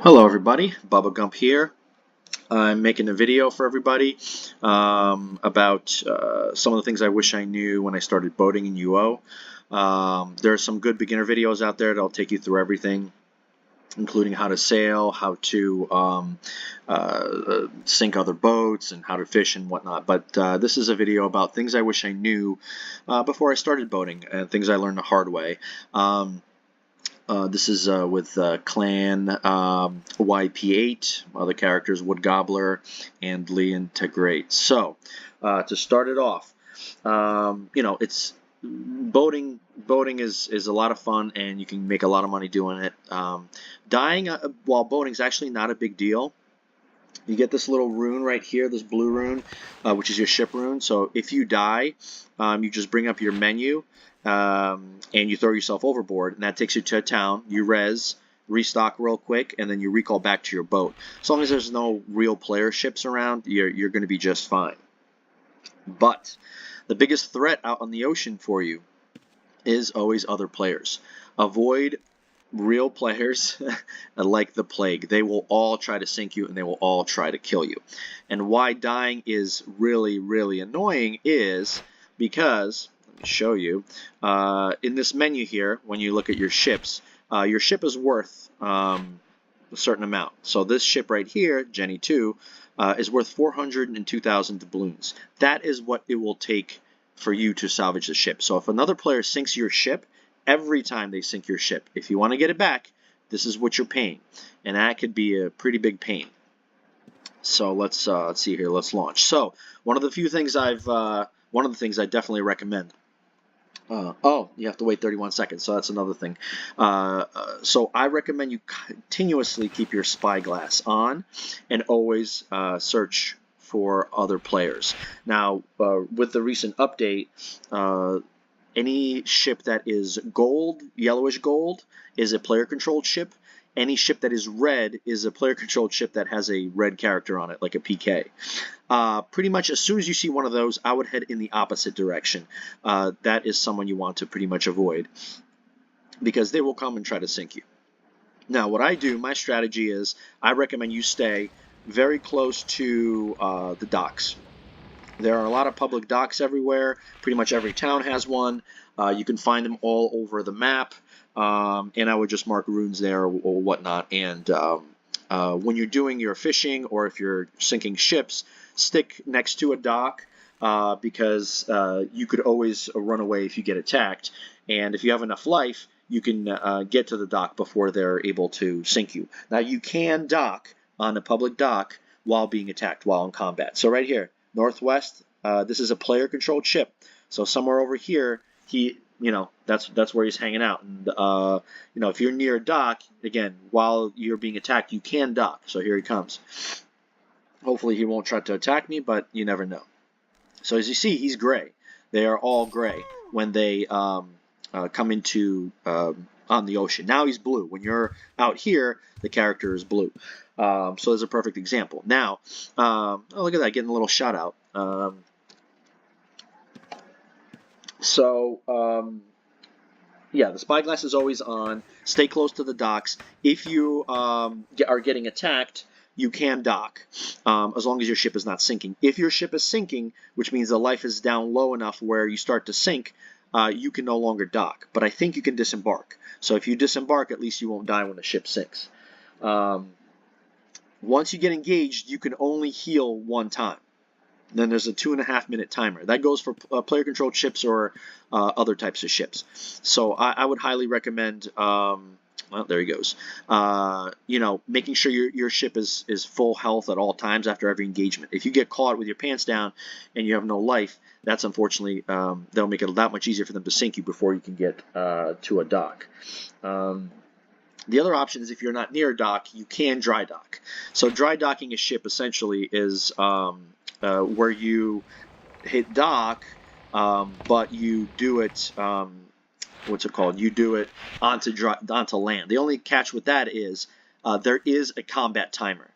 Hello everybody, Bubba Gump here. I'm making a video for everybody about some of the things I wish I knew when I started boating in UO. There are some good beginner videos out there that'll take you through everything, including how to sail, how to sink other boats, and how to fish and whatnot. But this is a video about things I wish I knew before I started boating and things I learned the hard way. This is with Clan YP8, other characters Wood Gobbler, and Leon Tegrate. So, to start it off, it's boating. Boating is a lot of fun, and you can make a lot of money doing it. Dying while boating is actually not a big deal. You get this little rune right here, this blue rune, which is your ship rune. So if you die, you just bring up your menu and you throw yourself overboard, and that takes you to a town. You restock real quick, and then you recall back to your boat. As long as there's no real player ships around, you're going to be just fine. But the biggest threat out on the ocean for you is always other players. Avoid real players like the plague. They will all try to sink you, and they will all try to kill you. And why dying is really, really annoying is because, let me show you, in this menu here, when you look at your ship is worth a certain amount. So this ship right here, Jenny 2, is worth 402,000 doubloons. That is what it will take for you to salvage the ship. So if another player sinks your ship, every time they sink your ship, if you want to get it back, this is what you're paying, and that could be a pretty big pain. So let's see here. Let's launch. So one of the things I definitely recommend. Oh, you have to wait 31 seconds, so that's another thing. So I recommend you continuously keep your spyglass on and always search for other players. Now, with the recent update, any ship that is gold, yellowish gold, is a player-controlled ship. Any ship that is red is a player-controlled ship that has a red character on it, like a PK. Pretty much as soon as you see one of those, I would head in the opposite direction. That is someone you want to pretty much avoid, because they will come and try to sink you. Now, what I do, my strategy is, I recommend you stay very close to the docks. There are a lot of public docks everywhere. Pretty much every town has one. You can find them all over the map, and I would just mark runes there or whatnot. And when you're doing your fishing, or if you're sinking ships, stick next to a dock, because you could always run away if you get attacked. And if you have enough life, you can get to the dock before they're able to sink you. Now, you can dock on a public dock while being attacked, while in combat. So right here, Northwest, this is a player-controlled ship. So somewhere over here, that's where he's hanging out. And if you're near a dock, again, while you're being attacked, you can dock. So here he comes. Hopefully he won't try to attack me, but you never know. So as you see, he's gray. They are all gray when they come into on the ocean. Now he's blue. When you're out here, the character is blue. So there's a perfect example. Now, oh, look at that, getting a little shout out. Yeah, the spyglass is always on. Stay close to the docks. If you are getting attacked, you can dock, as long as your ship is not sinking. If your ship is sinking, which means the life is down low enough where you start to sink, you can no longer dock. But I think you can disembark. So if you disembark, at least you won't die when the ship sinks. Once you get engaged, you can only heal one time. Then there's a 2.5-minute timer. That goes for player-controlled ships or other types of ships. So I would highly recommend, well, there he goes, making sure your ship is full health at all times after every engagement. If you get caught with your pants down and you have no life, that's unfortunately, that'll make it that much easier for them to sink you before you can get to a dock. The other option is, if you're not near a dock, you can dry dock. So dry docking a ship essentially is where you hit dock, but you do it, what's it called? You do it onto land. The only catch with that is there is a combat timer.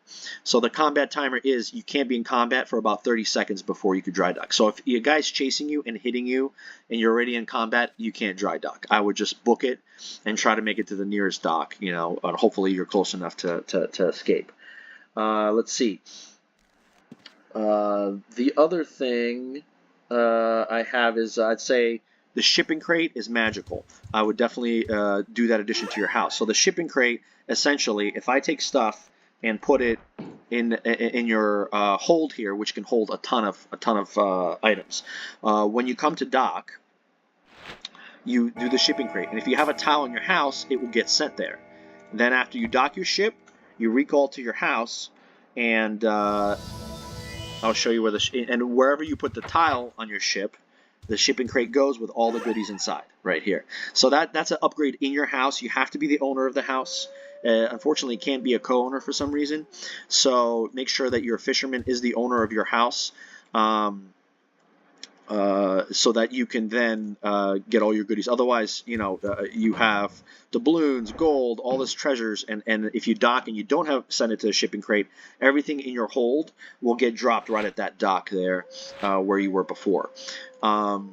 So the combat timer is you can't be in combat for about 30 seconds before you could dry dock. So if a guy's chasing you and hitting you and you're already in combat, you can't dry dock. I would just book it and try to make it to the nearest dock, and hopefully you're close enough to escape. Let's see. The other thing I have is I'd say the shipping crate is magical. I would definitely do that addition to your house. So the shipping crate, essentially, if I take stuff and put it in your hold here, which can hold a ton of items, when you come to dock, you do the shipping crate, and if you have a tile in your house, it will get sent there. Then after you dock your ship, you recall to your house, and I'll show you where and wherever you put the tile on your ship, the shipping crate goes with all the goodies inside, right here. So that's an upgrade in your house. You have to be the owner of the house. Unfortunately, can't be a co-owner for some reason. So make sure that your fisherman is the owner of your house, so that you can then get all your goodies. Otherwise, you have doubloons, gold, all this treasures, and if you dock and you don't send it to the shipping crate, everything in your hold will get dropped right at that dock there where you were before. Now,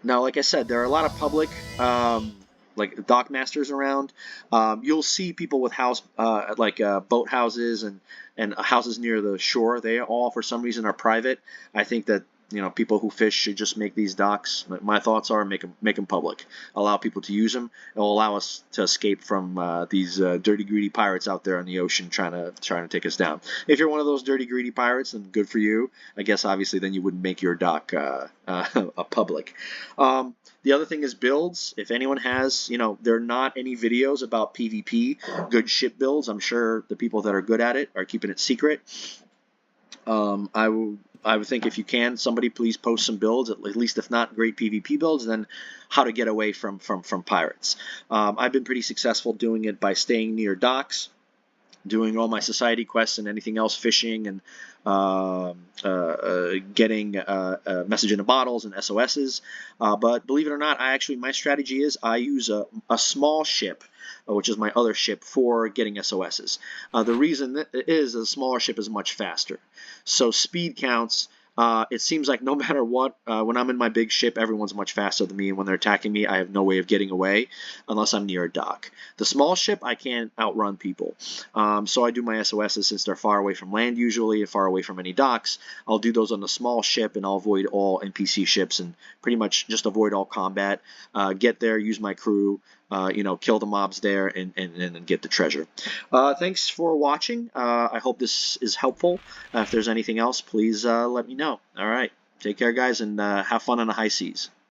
like I said, there are a lot of public like dock masters around. You'll see people with boat houses and houses near the shore. They all, for some reason, are private. I think that people who fish should just make these docks. My thoughts are make them public. Allow people to use them. It will allow us to escape from these dirty, greedy pirates out there in the ocean trying to take us down. If you're one of those dirty, greedy pirates, then good for you. I guess obviously then you wouldn't make your dock a public. The other thing is builds. If anyone has, there are not any videos about PvP, good ship builds. I'm sure the people that are good at it are keeping it secret. I would think if you can, somebody please post some builds, at least if not great PvP builds, then how to get away from pirates. I've been pretty successful doing it by staying near docks, doing all my society quests and anything else, fishing and getting message in the bottles and SOSs. But believe it or not, my strategy is I use a small ship, which is my other ship, for getting SOSs. The reason is a smaller ship is much faster. So speed counts. It seems like no matter what, when I'm in my big ship, everyone's much faster than me, and when they're attacking me, I have no way of getting away unless I'm near a dock. The small ship, I can't outrun people. So I do my SOSs since they're far away from land usually, and far away from any docks. I'll do those on the small ship, and I'll avoid all NPC ships and pretty much just avoid all combat. Get there, use my crew, kill the mobs there, and get the treasure. Thanks for watching. I hope this is helpful. If there's anything else, please let me know. All right. Take care, guys, and have fun on the high seas.